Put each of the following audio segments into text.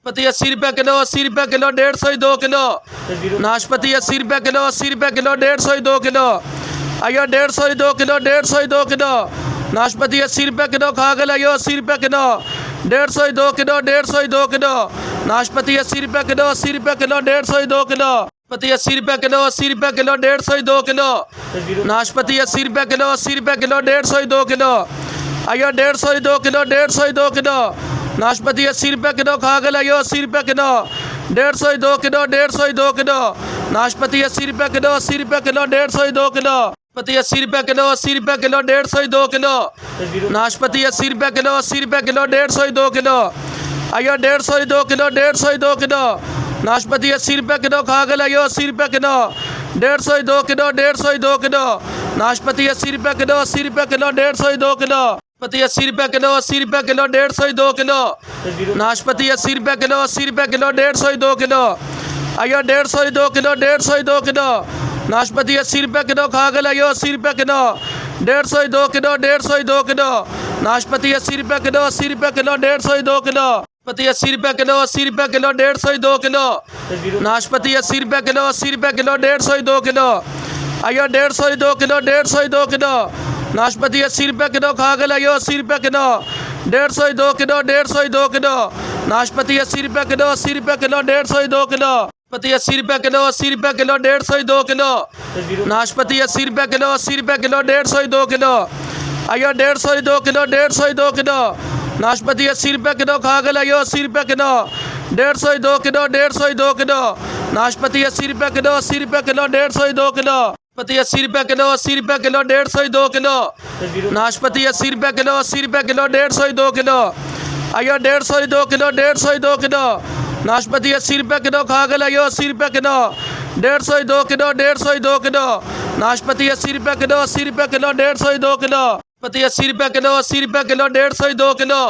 नाशपाती 80 रुपये किलो, 80 रुपये किलो, 150 2 किलो। नाशपाती 80 रुपये किलो, 80 रुपये किलो, 150 2 किलो। आइयो 150 2 किलो, 150 2 किलो। नाशपाती 80 रुपये किलो, खा गए आइयो 80 रुपये किलो, 150 2 किलो, 150 2 किलो। नाशपाती 80 रुपये किलो, 80 रुपये किलो, 150 2 किलो। नाशपाती 80 रुपये किलो, 80 रुपये किलो, 150 2 किलो। नाशपाती 80 रुपये किलो, 80 रुपये किलो, 150 2 किलो। आइयो 150 2 किलो, 150 2 किलो। नाशपाती 80 रुपये किलो, खा गए आइयो 80 रुपये किलो, 150 2 किलो, 150 2 किलो। नाशपाती 80 रुपये किलो, 80 रुपये किलो, 150 2 किलो। नाशपाती 80 रुपये किलो, 80 रुपये किलो, 150 2 किलो। नाशपाती 80 रुपये किलो, 80 रुपये किलो, 150 2 किलो। आइयो 150 2 किलो, 150 2 किलो। नाशपाती 80 रुपये किलो, खा गए आइयो 80 रुपये किलो, 150 2 किलो, 150 2 किलो। नाशपाती 80 रुपये किलो, 80 रुपये किलो, 150 2 किलो। नाशपाती 80 रुपये किलो, 80 रुपये किलो, 150 2 किलो। नाशपाती 80 रुपये किलो, 80 रुपये किलो, 150 2 किलो। आइयो 150 2 किलो, 150 2 किलो। नाशपाती 80 रुपये किलो, खा गए आइयो 80 रुपये किलो, 150 2 किलो, 150 2 किलो। नाशपाती 80 रुपये किलो, 80 रुपये किलो, 150 2 किलो। नाशपाती 80 रुपये किलो, 80 रुपये किलो, 150 2 किलो। नाशपाती 80 रुपये किलो, 80 रुपये किलो, 150 2 किलो। आइयो 150 2 किलो, 150 2 किलो। नाशपाती 80 रुपये किलो, खा गए आइयो 80 रुपये किलो, 150 2 किलो, 150 2 किलो। नाशपाती 80 रुपये किलो, 80 रुपये किलो, 150 2 किलो। नाशपाती 80 रुपये किलो, 80 रुपये किलो, 150 2 किलो। नाशपाती 80 रुपये किलो, 80 रुपये किलो, 150 2 किलो। आइयो 150 2 किलो, 150 2 किलो। नाशपाती 80 रुपये किलो, खा गए आइयो 80 रुपये किलो, 150 2 किलो, 150 2 किलो। नाशपाती 80 रुपये किलो, 80 रुपये किलो, 150 2 किलो। नाशपाती 80 रुपये किलो, 80 रुपये किलो, 150 2 किलो। नाशपाती 80 रुपये किलो, 80 रुपये किलो, 150 2 किलो। आइयो 150 2 किलो, 150 2 किलो। नाशपाती 80 रुपये किलो, खा गए आइयो 80 रुपये किलो, 150 2 किलो, 150 2 किलो। नाशपाती 80 रुपये किलो, 80 रुपये किलो, 150 2 किलो। नाशपाती 80 रुपये किलो, 80 रुपये किलो, 150 2 किलो।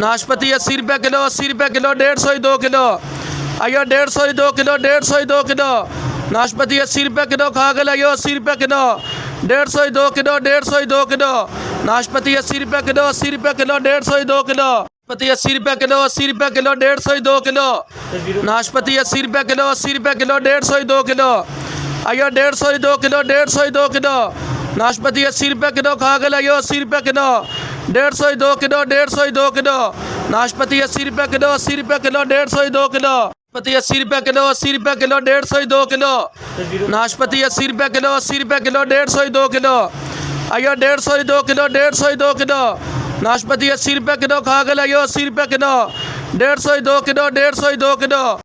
नाशपाती 80 रुपये किलो, 80 रुपये किलो, 150 2 किलो। आइयो 150 2 किलो, 150 2 किलो। नाशपाती 80 रुपये किलो, खा गए आइयो 80 रुपये किलो, 150 2 किलो, 150 2 किलो। नाशपाती 80 रुपये किलो, 80 रुपये किलो, 150 2 किलो। नाशपाती 80 रुपये किलो, 80 रुपये किलो, 150 2 किलो। नाशपाती 80 रुपये किलो, 80 रुपये किलो, 150 2 किलो। आइयो 150 2 किलो, 150 2 किलो। नाशपाती 80 रुपये किलो, खा गए आइयो 80 रुपये किलो, 150 2 किलो, 150 2 किलो। नाशपाती 80 रुपये किलो, 80 रुपये किलो, 150 2 किलो। नाशपाती 80 रुपये किलो, 80 रुपये किलो, 150 2 किलो। नाशपाती 80 रुपये किलो, 80 रुपये किलो, 150 2 किलो। आइयो 150 2 किलो, 150 2 किलो। नाशपाती 80 रुपये किलो, खा गए आइयो 80 रुपये किलो, 150 2 किलो, 150 2 किलो।